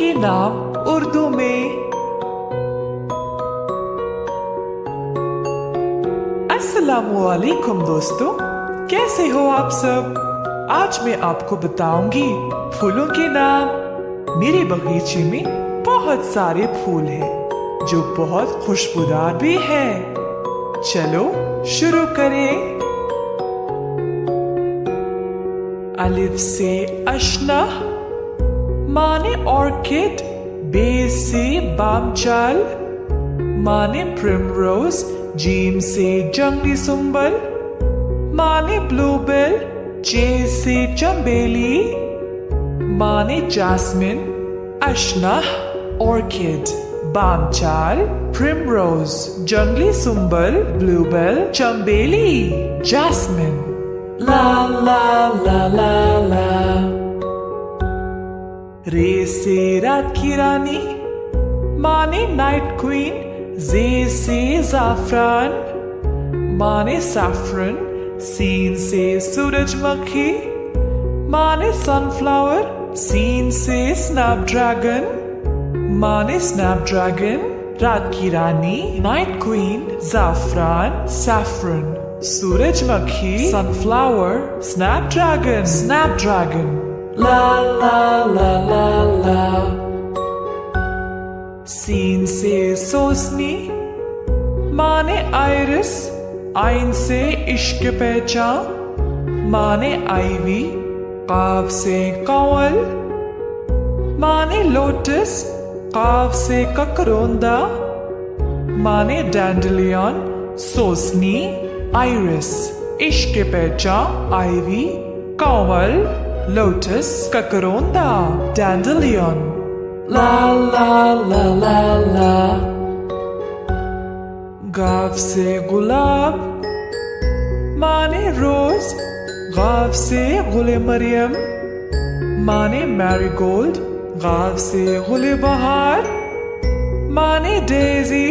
के नाम उर्दू में। अस्सलामुअलैकुम दोस्तों, कैसे हो आप सब। आज मैं आपको बताऊंगी फूलों के नाम। मेरे बगीचे में बहुत सारे फूल हैं जो बहुत खुशबूदार भी हैं। चलो शुरू करें। अलिफ से अशना, माने ऑर्किड। बे से बामचाल, माने प्रिमरोज। जीम से जंगली सुंबल, माने ब्लूबेल। जे से चंबेली, माने जास्मिन। अशना, ऑर्किड, बामचाल, प्रिमरोज, जंगली सुंबल, ब्लूबेल, चंबेली, जास्मिन। ला ला ला ला ला। रे से रात की रानी, माने नाइट क्वीन। जे से जाफरान, माने सैफरन। सीन से सूरजमुखी, माने सनफ्लावर। सीन से स्नैपड्रैगन, माने स्नैपड्रैगन। रात की रानी, नाइट क्वीन, जाफरान, सैफरन, सूरजमुखी, सनफ्लावर, स्नैपड्रैगन, स्नैपड्रैगन। ला ला ला ला ला। सीन से सोसनी, माने आइरिस। आइन से इश्क पहचान, माने आईवी। काफ से कंवल, माने लोटस। काफ से ककरोंदा, माने डैंडेलियन। सोसनी, आइरिस, इश्क पहचान, आईवी, कंवल, लोटस, ककरोंदा, डैंडेलियन। ला ला ला ला ला। गाफ से गुलाब, माने रोज। गाफ से गुले मरियम, माने मैरीगोल्ड। गाफ से गुले बहार, माने डेजी।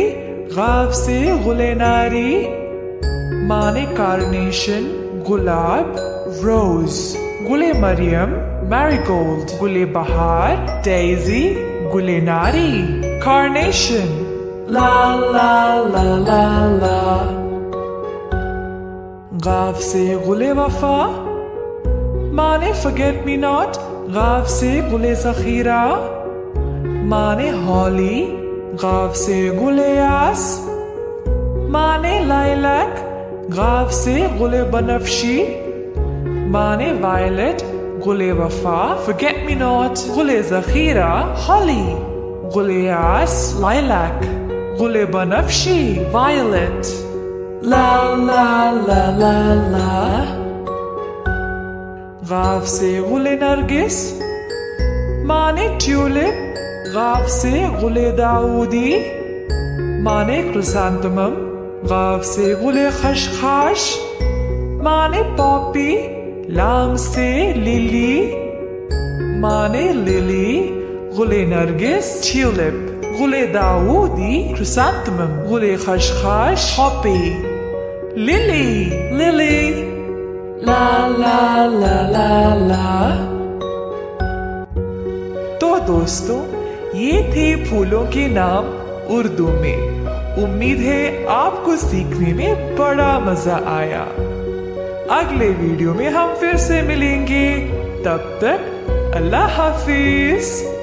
गाफ से गुले नारी, माने कार्नेशन, गुलाब, रोज। गुले मरियम, मैरीगोल्ड, गुले बहार, डेजी, गुले नारी, कार्नेशन। ला ला ला ला ला। गाफ से गुले वफा, माने फॉरगेट मी नॉट। गाफ से गुले ज़खीरा, माने हॉली। गाफ से गुले यास, माने लाइलैक। गाफ से गुले बनफशी, माने वायलेट। गुले वफा, फॉरगेट मी नॉट, गुले ज़खीरा, हॉली। गुले यास, लाइलैक। गुले बनफशी, वायलेट। ला ला ला ला ला। गाफ से गुले नरगिस, माने ट्यूलिप। गाफ से गुले दाऊदी, माने क्रिसैंथेमम। गाफ से गुले खशखाश, माने पॉपी। लाम से लिली, माने लिली। गुले नरगिस, ट्यूलिप। गुले दाऊदी, क्रिसैंथेमम। गुले खशखाश, पॉपी, लिली, लिली। ला ला ला ला ला। तो दोस्तों, ये थे फूलों के नाम उर्दू में। उम्मीद है आपको सीखने में बड़ा मजा आया। अगले वीडियो में हम फिर से मिलेंगे। तब तक अल्लाह हाफिज।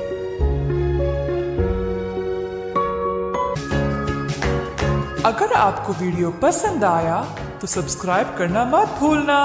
अगर आपको वीडियो पसंद आया तो सब्सक्राइब करना मत भूलना।